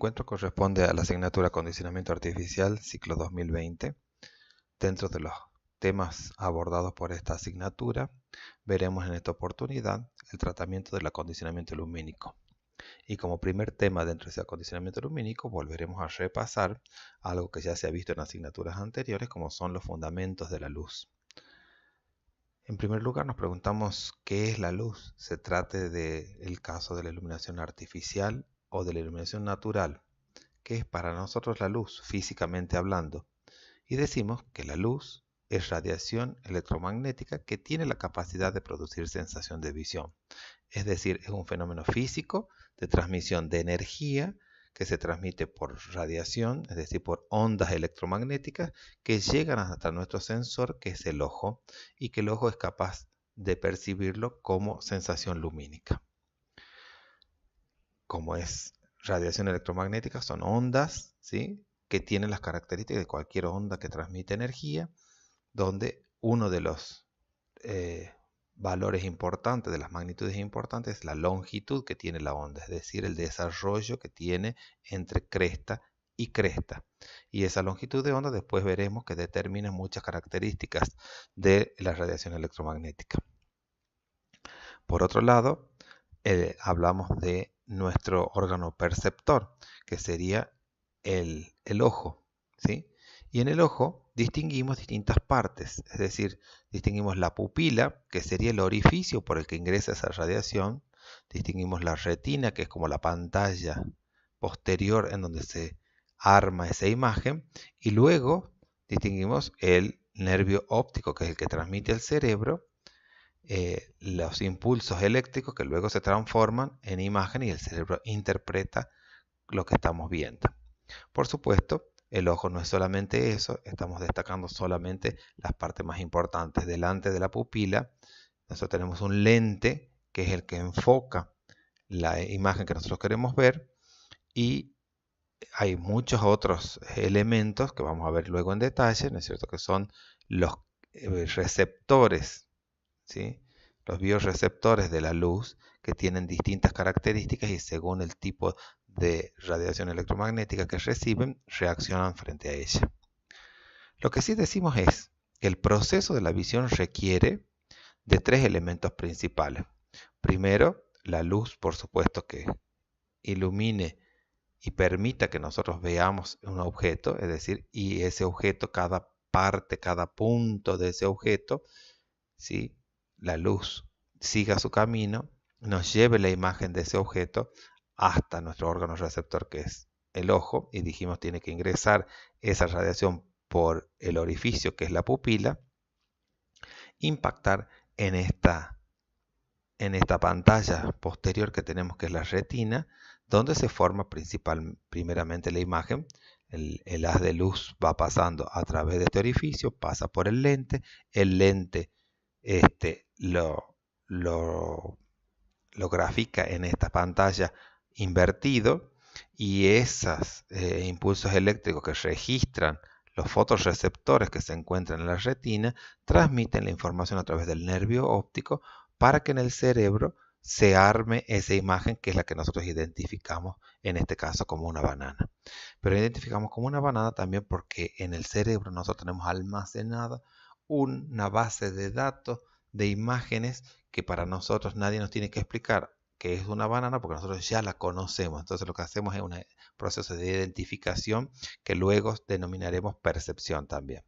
encuentro corresponde a la asignatura Acondicionamiento Artificial, ciclo 2020. Dentro de los temas abordados por esta asignatura, veremos en esta oportunidad el tratamiento del acondicionamiento lumínico. Y como primer tema dentro de ese acondicionamiento lumínico, volveremos a repasar algo que ya se ha visto en asignaturas anteriores, como son los fundamentos de la luz. En primer lugar, nos preguntamos qué es la luz. Se trate del caso de la iluminación artificial o de la iluminación natural. ¿Qué es para nosotros la luz, físicamente hablando? Y decimos que la luz es radiación electromagnética que tiene la capacidad de producir sensación de visión. Es decir, es un fenómeno físico de transmisión de energía que se transmite por radiación, es decir, por ondas electromagnéticas que llegan hasta nuestro sensor, que es el ojo, y que el ojo es capaz de percibirlo como sensación lumínica. Como es radiación electromagnética, son ondas, ¿sí?, que tienen las características de cualquier onda que transmite energía, donde uno de los valores importantes, de las magnitudes importantes, es la longitud que tiene la onda, es decir, el desarrollo que tiene entre cresta y cresta. Y esa longitud de onda después veremos que determina muchas características de la radiación electromagnética. Por otro lado, hablamos de nuestro órgano perceptor, que sería el ojo, ¿sí? Y en el ojo distinguimos distintas partes, es decir, distinguimos la pupila, que sería el orificio por el que ingresa esa radiación, distinguimos la retina, que es como la pantalla posterior en donde se arma esa imagen, y luego distinguimos el nervio óptico, que es el que transmite al cerebro los impulsos eléctricos que luego se transforman en imagen y el cerebro interpreta lo que estamos viendo. Por supuesto, el ojo no es solamente eso, estamos destacando solamente las partes más importantes. Delante de la pupila, nosotros tenemos un lente que es el que enfoca la imagen que nosotros queremos ver, y hay muchos otros elementos que vamos a ver luego en detalle, ¿no es cierto?, que son los receptores, ¿sí?, los bioreceptores de la luz, que tienen distintas características y según el tipo de radiación electromagnética que reciben, reaccionan frente a ella. Lo que sí decimos es que el proceso de la visión requiere de tres elementos principales. Primero, la luz, por supuesto, que ilumine y permita que nosotros veamos un objeto, es decir, y ese objeto, cada parte, cada punto de ese objeto, ¿sí?, la luz siga su camino, nos lleve la imagen de ese objeto hasta nuestro órgano receptor, que es el ojo, y dijimos tiene que ingresar esa radiación por el orificio, que es la pupila, impactar en esta pantalla posterior que tenemos, que es la retina, donde se forma primeramente la imagen. El haz de luz va pasando a través de este orificio, pasa por el lente lo grafica en esta pantalla invertido, y esos impulsos eléctricos que registran los fotorreceptores que se encuentran en la retina transmiten la información a través del nervio óptico para que en el cerebro se arme esa imagen, que es la que nosotros identificamos en este caso como una banana. Pero identificamos como una banana también porque en el cerebro nosotros tenemos almacenada una base de datos de imágenes que para nosotros nadie nos tiene que explicar qué es una banana, porque nosotros ya la conocemos. Entonces lo que hacemos es un proceso de identificación que luego denominaremos percepción también.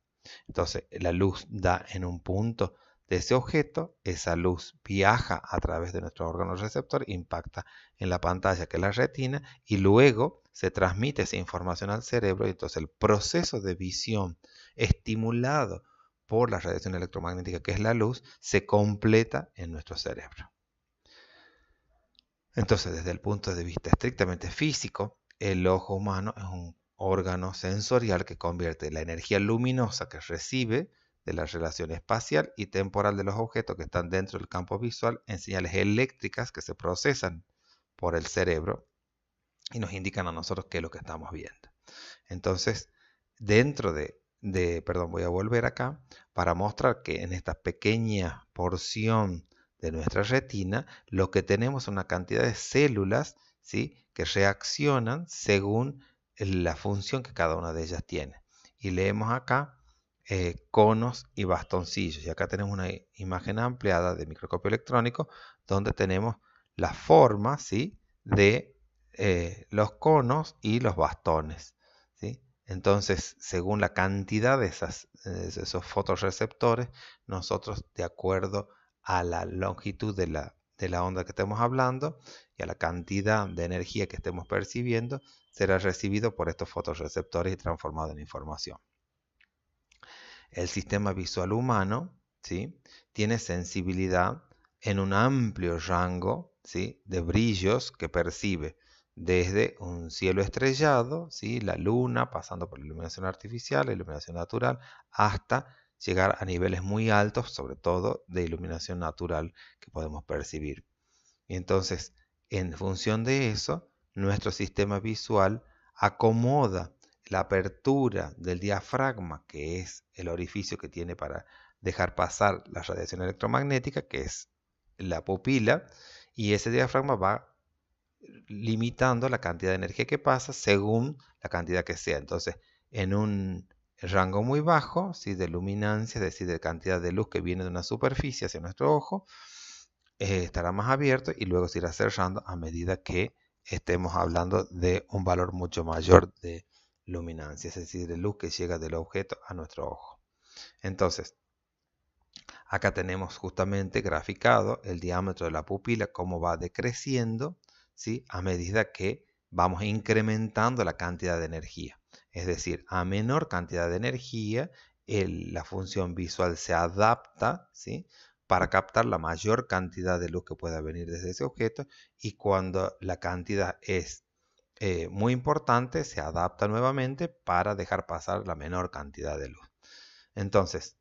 Entonces la luz da en un punto de ese objeto, esa luz viaja a través de nuestro órgano receptor, impacta en la pantalla, que es la retina, y luego se transmite esa información al cerebro, y entonces el proceso de visión estimulado por la radiación electromagnética, que es la luz, se completa en nuestro cerebro. Entonces, desde el punto de vista estrictamente físico, el ojo humano es un órgano sensorial que convierte la energía luminosa que recibe de la relación espacial y temporal de los objetos que están dentro del campo visual en señales eléctricas que se procesan por el cerebro y nos indican a nosotros qué es lo que estamos viendo. Entonces, voy a volver acá para mostrar que en esta pequeña porción de nuestra retina, lo que tenemos es una cantidad de células, ¿sí?, que reaccionan según la función que cada una de ellas tiene. Y leemos acá conos y bastoncillos. Y acá tenemos una imagen ampliada de microscopio electrónico donde tenemos la forma, ¿sí?, de los conos y los bastones, ¿sí? Entonces, según la cantidad de esos fotorreceptores, nosotros, de acuerdo a la longitud de la onda que estemos hablando y a la cantidad de energía que estemos percibiendo, será recibido por estos fotorreceptores y transformado en información. El sistema visual humano, ¿sí?, tiene sensibilidad en un amplio rango, ¿sí?, de brillos que percibe, desde un cielo estrellado, ¿sí?, la luna, pasando por la iluminación artificial, la iluminación natural, hasta llegar a niveles muy altos, sobre todo de iluminación natural que podemos percibir. Y entonces, en función de eso, nuestro sistema visual acomoda la apertura del diafragma, que es el orificio que tiene para dejar pasar la radiación electromagnética, que es la pupila, y ese diafragma va limitando la cantidad de energía que pasa según la cantidad que sea. Entonces, en un rango muy bajo, ¿sí?, de luminancia, es decir, de cantidad de luz que viene de una superficie hacia nuestro ojo, estará más abierto y luego se irá cerrando a medida que estemos hablando de un valor mucho mayor de luminancia, es decir, de luz que llega del objeto a nuestro ojo. Entonces, acá tenemos justamente graficado el diámetro de la pupila, cómo va decreciendo, ¿sí?, a medida que vamos incrementando la cantidad de energía. Es decir, a menor cantidad de energía, la función visual se adapta, ¿sí?, para captar la mayor cantidad de luz que pueda venir desde ese objeto, y cuando la cantidad es muy importante, se adapta nuevamente para dejar pasar la menor cantidad de luz. Entonces,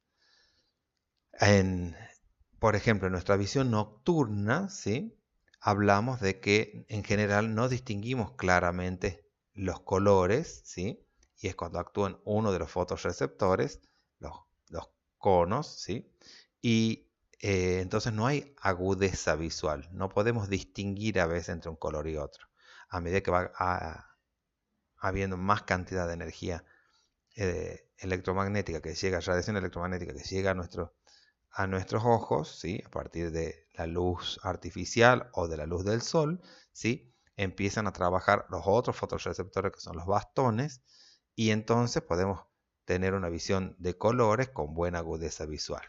por ejemplo, en nuestra visión nocturna, ¿sí?, hablamos de que en general no distinguimos claramente los colores, ¿sí?, y es cuando actúan uno de los fotorreceptores, los conos, ¿sí?, y entonces no hay agudeza visual, no podemos distinguir a veces entre un color y otro. A medida que va habiendo más cantidad de energía electromagnética que llega, radiación electromagnética que llega a nuestros ojos, ¿sí?, a partir de la luz artificial o de la luz del sol, ¿sí?, empiezan a trabajar los otros fotorreceptores, que son los bastones, y entonces podemos tener una visión de colores con buena agudeza visual.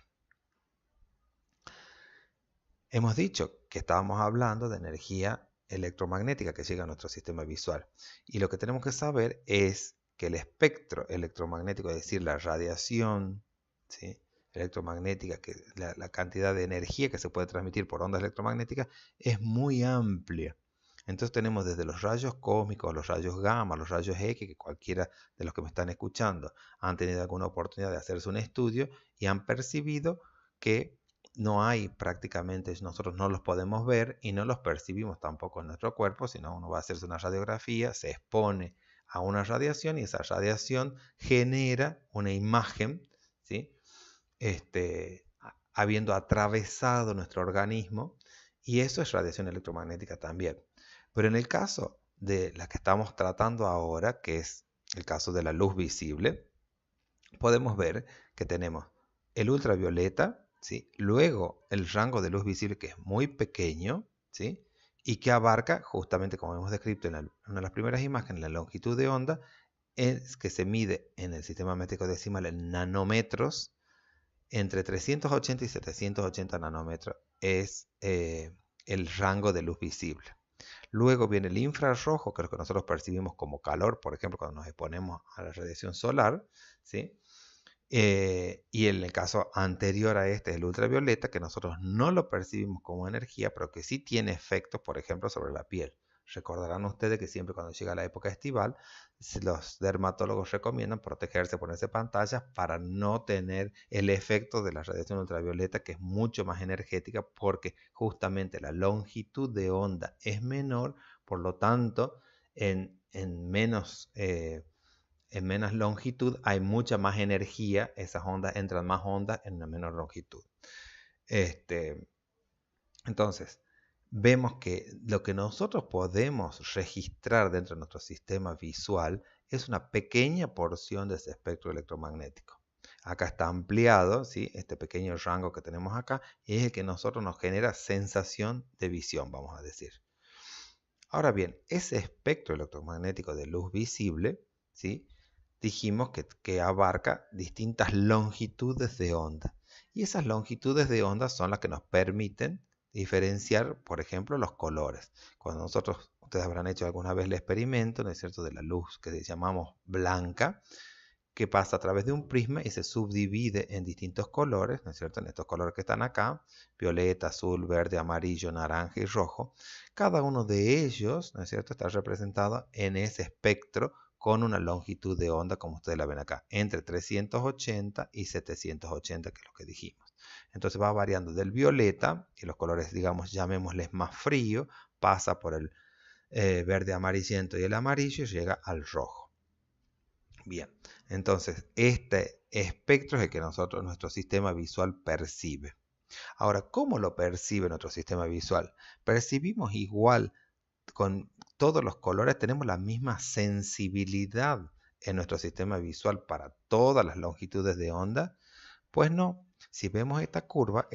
Hemos dicho que estábamos hablando de energía electromagnética que llega a nuestro sistema visual, y lo que tenemos que saber es que el espectro electromagnético, es decir, la radiación, ¿sí?, electromagnética, que la cantidad de energía que se puede transmitir por ondas electromagnéticas es muy amplia. Entonces tenemos desde los rayos cósmicos, los rayos gamma, los rayos X, que cualquiera de los que me están escuchando han tenido alguna oportunidad de hacerse un estudio y han percibido que no hay prácticamente, nosotros no los podemos ver y no los percibimos tampoco en nuestro cuerpo, sino uno va a hacerse una radiografía, se expone a una radiación y esa radiación genera una imagen, ¿sí?, habiendo atravesado nuestro organismo, y eso es radiación electromagnética también. Pero en el caso de la que estamos tratando ahora, que es el caso de la luz visible, podemos ver que tenemos el ultravioleta, ¿sí?, luego el rango de luz visible, que es muy pequeño, ¿sí?, y que abarca, justamente como hemos descrito en una de las primeras imágenes, la longitud de onda, es que se mide en el sistema métrico decimal en nanómetros. Entre 380 y 780 nanómetros es el rango de luz visible. Luego viene el infrarrojo, que es lo que nosotros percibimos como calor, por ejemplo, cuando nos exponemos a la radiación solar, ¿sí? Y en el caso anterior a este es el ultravioleta, que nosotros no lo percibimos como energía, pero que sí tiene efectos, por ejemplo, sobre la piel. Recordarán ustedes que siempre cuando llega la época estival, los dermatólogos recomiendan protegerse, ponerse pantallas para no tener el efecto de la radiación ultravioleta, que es mucho más energética, porque justamente la longitud de onda es menor, por lo tanto, en menos longitud hay mucha más energía, esas ondas entran más ondas en una menor longitud. Entonces, vemos que lo que nosotros podemos registrar dentro de nuestro sistema visual es una pequeña porción de ese espectro electromagnético. Acá está ampliado, ¿sí? Este pequeño rango que tenemos acá es el que nosotros nos genera sensación de visión, vamos a decir. Ahora bien, ese espectro electromagnético de luz visible, ¿sí? Dijimos que abarca distintas longitudes de onda. Y esas longitudes de onda son las que nos permiten diferenciar, por ejemplo, los colores. Cuando ustedes habrán hecho alguna vez el experimento, ¿no es cierto?, de la luz que llamamos blanca, que pasa a través de un prisma y se subdivide en distintos colores, ¿no es cierto?, en estos colores que están acá, violeta, azul, verde, amarillo, naranja y rojo. Cada uno de ellos, ¿no es cierto?, está representado en ese espectro con una longitud de onda, como ustedes la ven acá, entre 380 y 780, que es lo que dijimos. Entonces va variando del violeta, y los colores, digamos, llamémosles más frío, pasa por el verde amarillento y el amarillo y llega al rojo. Bien, entonces este espectro es el que nuestro sistema visual percibe. Ahora, ¿cómo lo percibe nuestro sistema visual? Percibimos igual con todos los colores, tenemos la misma sensibilidad en nuestro sistema visual para todas las longitudes de onda. Pues no, si vemos esta curva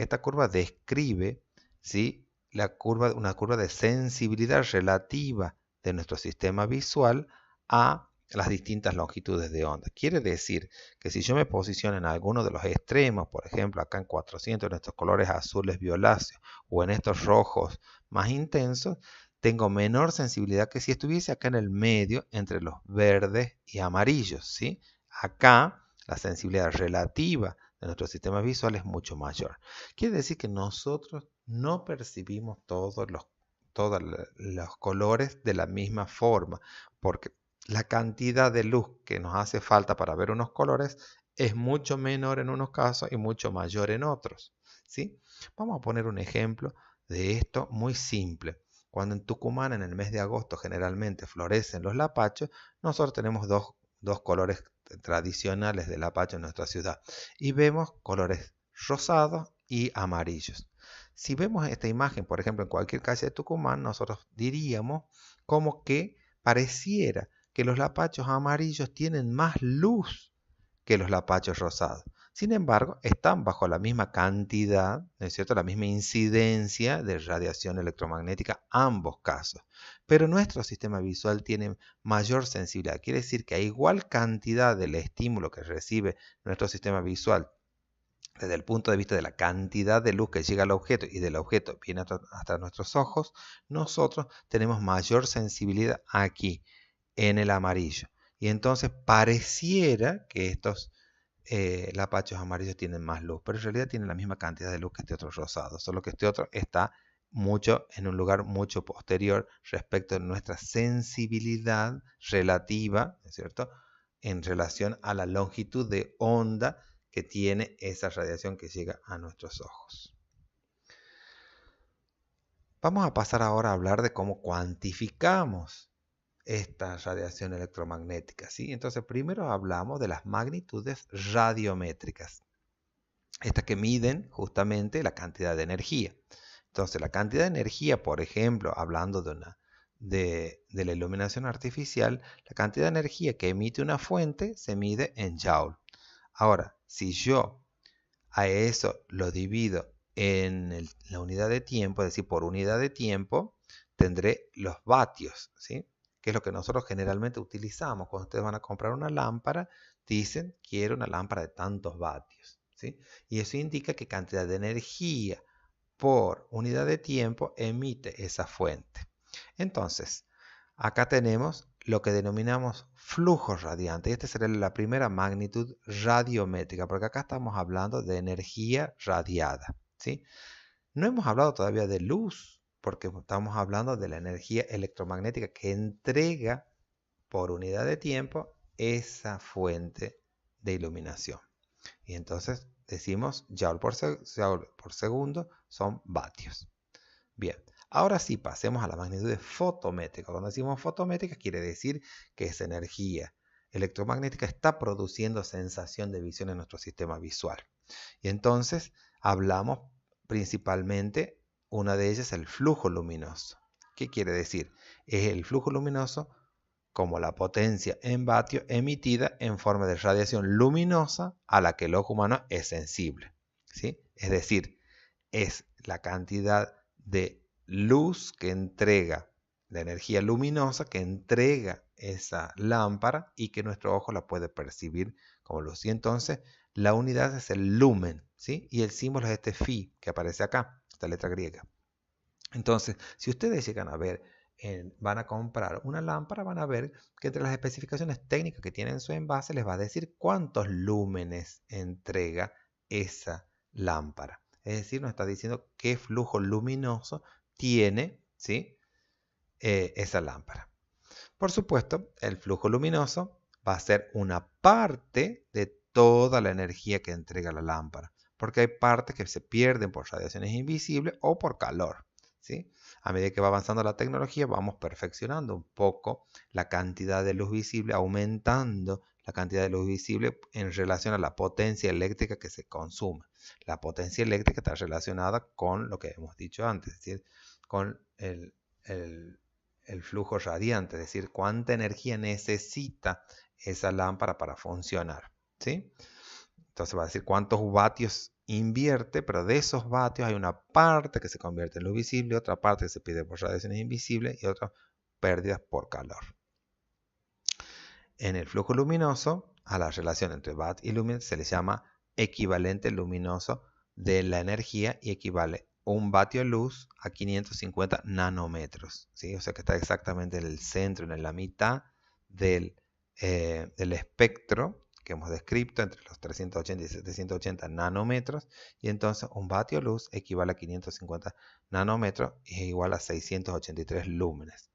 describe, ¿sí?, una curva de sensibilidad relativa de nuestro sistema visual a las distintas longitudes de onda. Quiere decir que si yo me posiciono en alguno de los extremos, por ejemplo acá en 400, en estos colores azules violáceos, o en estos rojos más intensos, tengo menor sensibilidad que si estuviese acá en el medio entre los verdes y amarillos, ¿sí? Acá la sensibilidad relativa de nuestro sistema visual es mucho mayor. Quiere decir que nosotros no percibimos todos los colores de la misma forma, porque la cantidad de luz que nos hace falta para ver unos colores es mucho menor en unos casos y mucho mayor en otros, ¿sí? Vamos a poner un ejemplo de esto muy simple. Cuando en Tucumán en el mes de agosto generalmente florecen los lapachos, nosotros tenemos dos colores tradicionales del lapacho en nuestra ciudad y vemos colores rosados y amarillos. Si vemos esta imagen, por ejemplo, en cualquier calle de Tucumán, nosotros diríamos como que pareciera que los lapachos amarillos tienen más luz que los lapachos rosados. Sin embargo, están bajo la misma cantidad, ¿no es cierto?, la misma incidencia de radiación electromagnética, ambos casos. Pero nuestro sistema visual tiene mayor sensibilidad. Quiere decir que a igual cantidad del estímulo que recibe nuestro sistema visual, desde el punto de vista de la cantidad de luz que llega al objeto y del objeto viene hasta nuestros ojos, nosotros tenemos mayor sensibilidad aquí, en el amarillo. Y entonces pareciera que estos lapachos amarillos tienen más luz, pero en realidad tienen la misma cantidad de luz que este otro rosado, solo que este otro está en un lugar mucho posterior respecto a nuestra sensibilidad relativa, ¿no es cierto?, en relación a la longitud de onda que tiene esa radiación que llega a nuestros ojos. Vamos a pasar ahora a hablar de cómo cuantificamos esta radiación electromagnética, ¿sí? Entonces, primero hablamos de las magnitudes radiométricas, estas que miden justamente la cantidad de energía. Entonces, la cantidad de energía, por ejemplo, hablando de la iluminación artificial, la cantidad de energía que emite una fuente se mide en Joule. Ahora, si yo a eso lo divido en la unidad de tiempo, es decir, por unidad de tiempo, tendré los vatios, ¿sí?, que es lo que nosotros generalmente utilizamos. Cuando ustedes van a comprar una lámpara, dicen, quiero una lámpara de tantos vatios, ¿sí? Y eso indica qué cantidad de energía por unidad de tiempo emite esa fuente. Entonces, acá tenemos lo que denominamos flujo radiante. Esta será la primera magnitud radiométrica, porque acá estamos hablando de energía radiada, ¿sí? No hemos hablado todavía de luz, porque estamos hablando de la energía electromagnética que entrega por unidad de tiempo esa fuente de iluminación. Y entonces decimos Joule por segundo son vatios. Bien, ahora sí pasemos a la magnitud de fotométrica. Cuando decimos fotométrica quiere decir que esa energía electromagnética está produciendo sensación de visión en nuestro sistema visual. Y entonces hablamos principalmente una de ellas es el flujo luminoso. ¿Qué quiere decir? Es el flujo luminoso como la potencia en vatios emitida en forma de radiación luminosa a la que el ojo humano es sensible, ¿sí? Es decir, es la cantidad de luz que entrega, la energía luminosa que entrega esa lámpara y que nuestro ojo la puede percibir como luz. Y entonces la unidad es el lumen, ¿sí? Y el símbolo es este phi que aparece acá, esta letra griega. Entonces, si ustedes llegan a ver, van a comprar una lámpara, van a ver que entre las especificaciones técnicas que tiene en su envase les va a decir cuántos lúmenes entrega esa lámpara. Es decir, nos está diciendo qué flujo luminoso tiene, ¿sí? Esa lámpara. Por supuesto, el flujo luminoso va a ser una parte de toda la energía que entrega la lámpara, porque hay partes que se pierden por radiaciones invisibles o por calor, ¿sí? A medida que va avanzando la tecnología, vamos perfeccionando un poco la cantidad de luz visible, aumentando la cantidad de luz visible en relación a la potencia eléctrica que se consume. La potencia eléctrica está relacionada con lo que hemos dicho antes, es decir, con el flujo radiante, es decir, cuánta energía necesita esa lámpara para funcionar, ¿sí? Entonces va a decir cuántos vatios invierte, pero de esos vatios hay una parte que se convierte en luz visible, otra parte que se pierde por radiaciones invisibles y otras pérdidas por calor. En el flujo luminoso, a la relación entre vat y lumen se le llama equivalente luminoso de la energía y equivale un vatio de luz a 550 nanómetros, ¿sí? O sea que está exactamente en el centro, en la mitad del espectro que hemos descrito entre los 380 y 780 nanómetros, y entonces un vatio de luz equivale a 550 nanómetros y es igual a 683 lúmenes.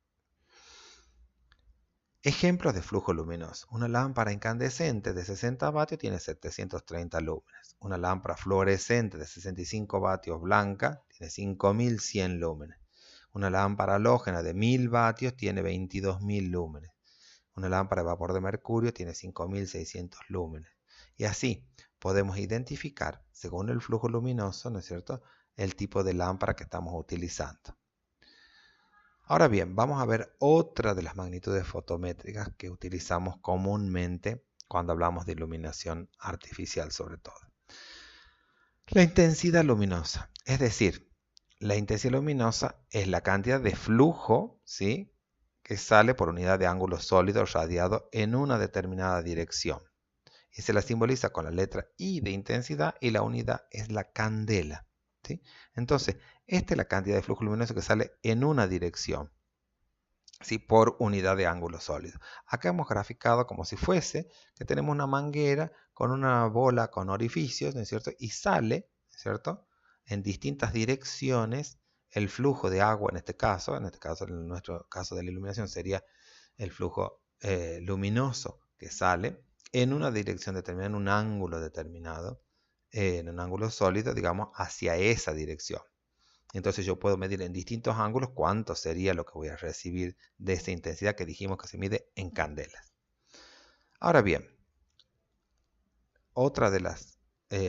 Ejemplos de flujo luminoso. Una lámpara incandescente de 60 vatios tiene 730 lúmenes. Una lámpara fluorescente de 65 vatios blanca tiene 5100 lúmenes. Una lámpara halógena de 1000 vatios tiene 22.000 lúmenes. Una lámpara de vapor de mercurio tiene 5600 lúmenes. Y así podemos identificar, según el flujo luminoso, ¿no es cierto?, el tipo de lámpara que estamos utilizando. Ahora bien, vamos a ver otra de las magnitudes fotométricas que utilizamos comúnmente cuando hablamos de iluminación artificial sobre todo. La intensidad luminosa, es decir, la intensidad luminosa es la cantidad de flujo, ¿sí?, que sale por unidad de ángulo sólido radiado en una determinada dirección. Y se la simboliza con la letra I de intensidad y la unidad es la candela, ¿sí? Entonces, esta es la cantidad de flujo luminoso que sale en una dirección, ¿sí?, por unidad de ángulo sólido. Acá hemos graficado como si fuese que tenemos una manguera con una bola con orificios, ¿no es cierto? Y sale, ¿no es cierto?, en distintas direcciones el flujo de agua en nuestro caso de la iluminación sería el flujo luminoso que sale en una dirección determinada, en un ángulo determinado, en un ángulo sólido, digamos, hacia esa dirección. Entonces yo puedo medir en distintos ángulos cuánto sería lo que voy a recibir de esa intensidad que dijimos que se mide en candelas. Ahora bien, otra de las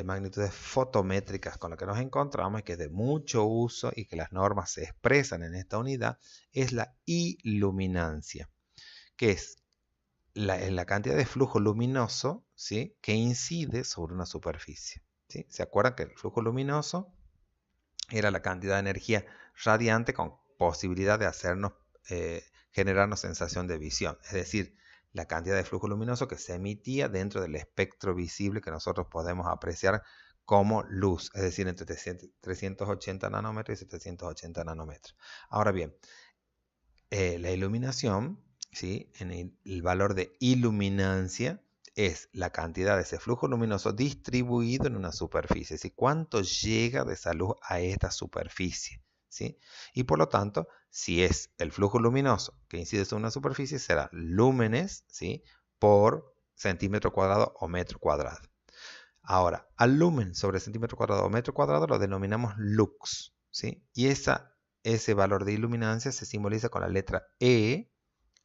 magnitudes fotométricas con las que nos encontramos y que es de mucho uso y que las normas se expresan en esta unidad es la iluminancia, que es la cantidad de flujo luminoso, ¿sí?, que incide sobre una superficie, ¿sí? ¿Se acuerdan que el flujo luminoso era la cantidad de energía radiante con posibilidad de hacernos, generarnos sensación de visión? Es decir, la cantidad de flujo luminoso que se emitía dentro del espectro visible que nosotros podemos apreciar como luz, es decir, entre 380 nanómetros y 780 nanómetros. Ahora bien, la iluminación, ¿sí?, en el valor de iluminancia es la cantidad de ese flujo luminoso distribuido en una superficie, ¿sí? Cuánto llega de esa luz a esta superficie, ¿sí? Y por lo tanto, si es el flujo luminoso que incide sobre una superficie, será lúmenes, ¿sí?, por centímetro cuadrado o metro cuadrado. Ahora, al lumen sobre centímetro cuadrado o metro cuadrado lo denominamos lux, ¿sí? Y ese valor de iluminancia se simboliza con la letra E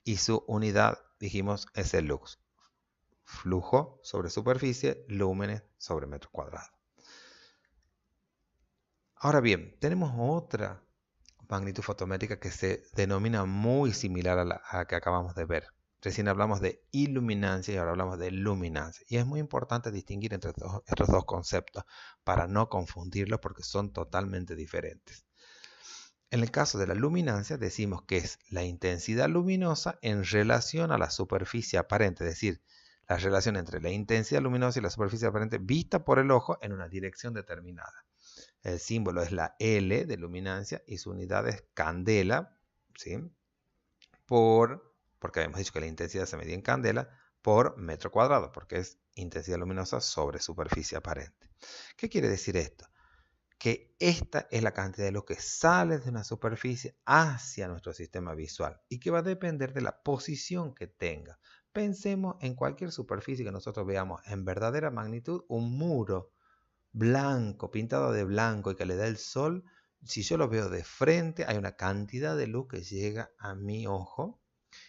y su unidad, dijimos, es el lux. Flujo sobre superficie, lúmenes sobre metro cuadrado. Ahora bien, tenemos otra magnitud fotométrica que se denomina muy similar a la que acabamos de ver. Recién hablamos de iluminancia y ahora hablamos de luminancia. Y es muy importante distinguir entre estos dos conceptos para no confundirlos porque son totalmente diferentes. En el caso de la luminancia decimos que es la intensidad luminosa en relación a la superficie aparente, es decir, la relación entre la intensidad luminosa y la superficie aparente vista por el ojo en una dirección determinada. El símbolo es la L de luminancia y su unidad es candela, ¿sí? Porque habíamos dicho que la intensidad se medía en candela por metro cuadrado, porque es intensidad luminosa sobre superficie aparente. ¿Qué quiere decir esto? Que esta es la cantidad de luz que sale de una superficie hacia nuestro sistema visual y que va a depender de la posición que tenga. Pensemos en cualquier superficie que nosotros veamos en verdadera magnitud, un muro blanco, pintado de blanco y que le da el sol. Si yo lo veo de frente, hay una cantidad de luz que llega a mi ojo.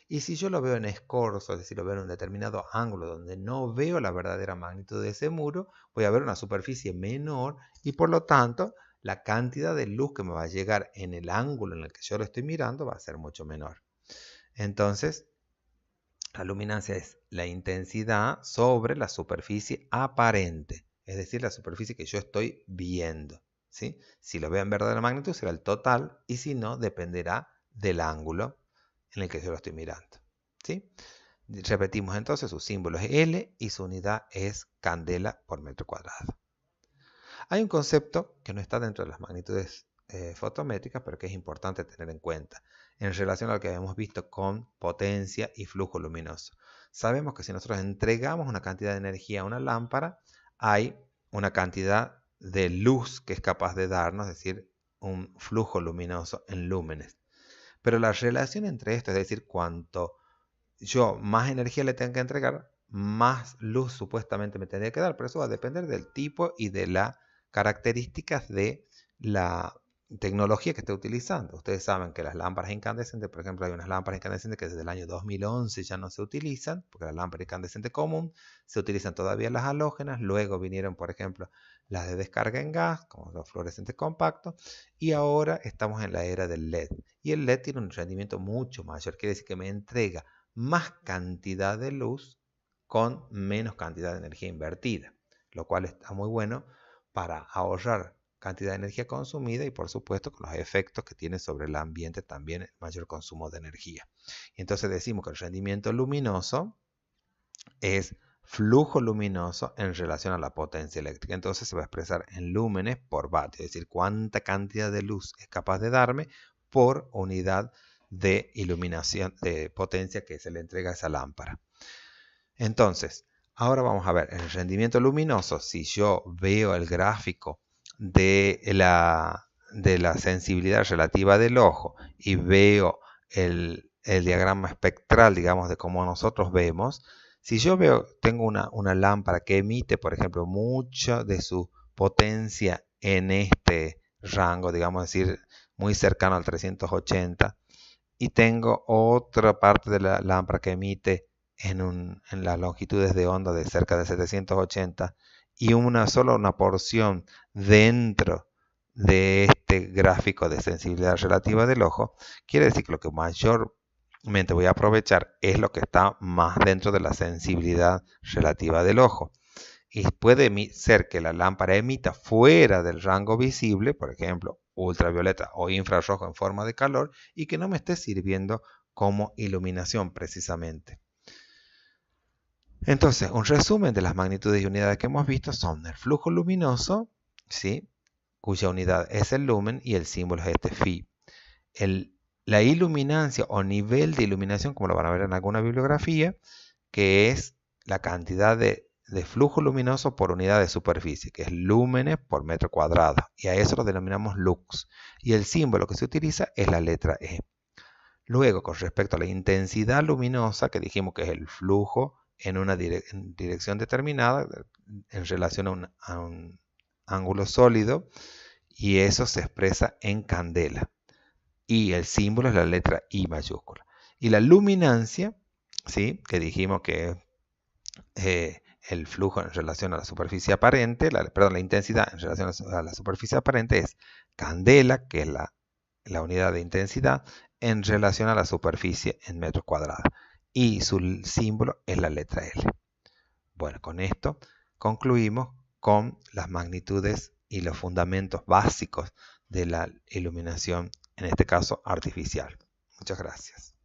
Y si yo lo veo en escorzo, es decir, lo veo en un determinado ángulo donde no veo la verdadera magnitud de ese muro, voy a ver una superficie menor y por lo tanto la cantidad de luz que me va a llegar en el ángulo en el que yo lo estoy mirando va a ser mucho menor. Entonces, la luminancia es la intensidad sobre la superficie aparente, es decir, la superficie que yo estoy viendo, ¿sí? Si lo veo en verdadera magnitud será el total y si no, dependerá del ángulo en el que yo lo estoy mirando, ¿sí? Repetimos entonces, su símbolo es L y su unidad es candela por metro cuadrado. Hay un concepto que no está dentro de las magnitudes fotométricas, pero que es importante tener en cuenta en relación a lo que habíamos visto con potencia y flujo luminoso. Sabemos que si nosotros entregamos una cantidad de energía a una lámpara, hay una cantidad de luz que es capaz de darnos, es decir, un flujo luminoso en lúmenes. Pero la relación entre esto, es decir, cuanto yo más energía le tengo que entregar, más luz supuestamente me tendría que dar, pero eso va a depender del tipo y de las características de la tecnología que esté utilizando. Ustedes saben que las lámparas incandescentes, por ejemplo, hay unas lámparas incandescentes que desde el año 2011 ya no se utilizan, porque la lámpara incandescente común se utilizan todavía las halógenas, luego vinieron, por ejemplo, las de descarga en gas, como los fluorescentes compactos, y ahora estamos en la era del LED. Y el LED tiene un rendimiento mucho mayor, quiere decir que me entrega más cantidad de luz con menos cantidad de energía invertida, lo cual está muy bueno para ahorrar cantidad de energía consumida y por supuesto con los efectos que tiene sobre el ambiente también el mayor consumo de energía. Y entonces decimos que el rendimiento luminoso es flujo luminoso en relación a la potencia eléctrica. Entonces se va a expresar en lúmenes por vatio, es decir, cuánta cantidad de luz es capaz de darme por unidad de iluminación, de potencia que se le entrega a esa lámpara. Entonces, ahora vamos a ver el rendimiento luminoso. Si yo veo el gráfico de la sensibilidad relativa del ojo y veo el diagrama espectral, digamos, de cómo nosotros vemos, si yo tengo una lámpara que emite, por ejemplo, mucha de su potencia en este rango, digamos decir, muy cercano al 380, y tengo otra parte de la lámpara que emite en las longitudes de onda de cerca de 780 y solo una porción dentro de este gráfico de sensibilidad relativa del ojo, quiere decir que lo que mayormente voy a aprovechar es lo que está más dentro de la sensibilidad relativa del ojo. Y puede ser que la lámpara emita fuera del rango visible, por ejemplo, ultravioleta o infrarrojo en forma de calor, y que no me esté sirviendo como iluminación precisamente. Entonces, un resumen de las magnitudes y unidades que hemos visto son el flujo luminoso, ¿sí?, cuya unidad es el lumen y el símbolo es este phi. La iluminancia o nivel de iluminación, como lo van a ver en alguna bibliografía, que es la cantidad de flujo luminoso por unidad de superficie, que es lúmenes por metro cuadrado, y a eso lo denominamos lux. Y el símbolo que se utiliza es la letra E. Luego, con respecto a la intensidad luminosa, que dijimos que es el flujo en una dirección determinada en relación a un ángulo sólido, y eso se expresa en candela. Y el símbolo es la letra I mayúscula. Y la luminancia, ¿sí?, que dijimos que el flujo en relación a la superficie aparente, la intensidad en relación a la superficie aparente es candela, que es la unidad de intensidad, en relación a la superficie en metros cuadrados. Y su símbolo es la letra L. Bueno, con esto concluimos con las magnitudes y los fundamentos básicos de la iluminación, en este caso artificial. Muchas gracias.